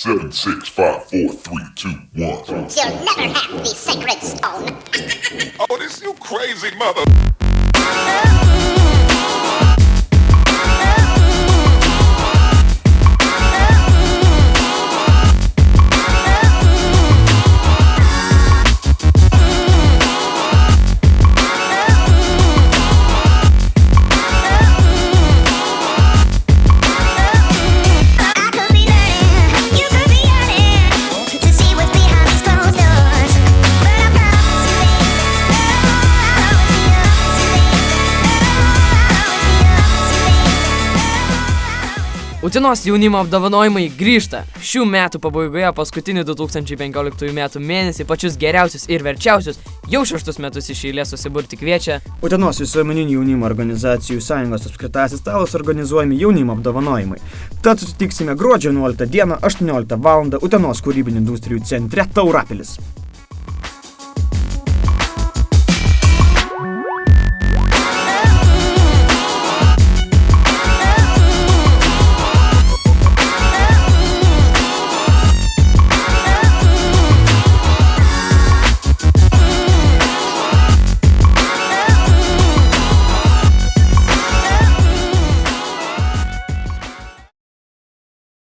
7, 6, 5, 4, 3, 2, 1. You'll never have the sacred stone. Oh, this you crazy mother. Utenos jaunimo apdovanojimai grįžta. Šių metų pabaigoje paskutinį 2015 metų mėnesį pačius geriausius ir verčiausius jau 6 metus iš eilės susiburti kviečia Utenos visuomeninių jaunimo organizacijų sąjungos apskritasis stalas organizuojami jaunimo apdovanojimai. Tad susitiksime gruodžio 11 dieną 18 val. Utenos kūrybinių industrijų centre Taurapilis.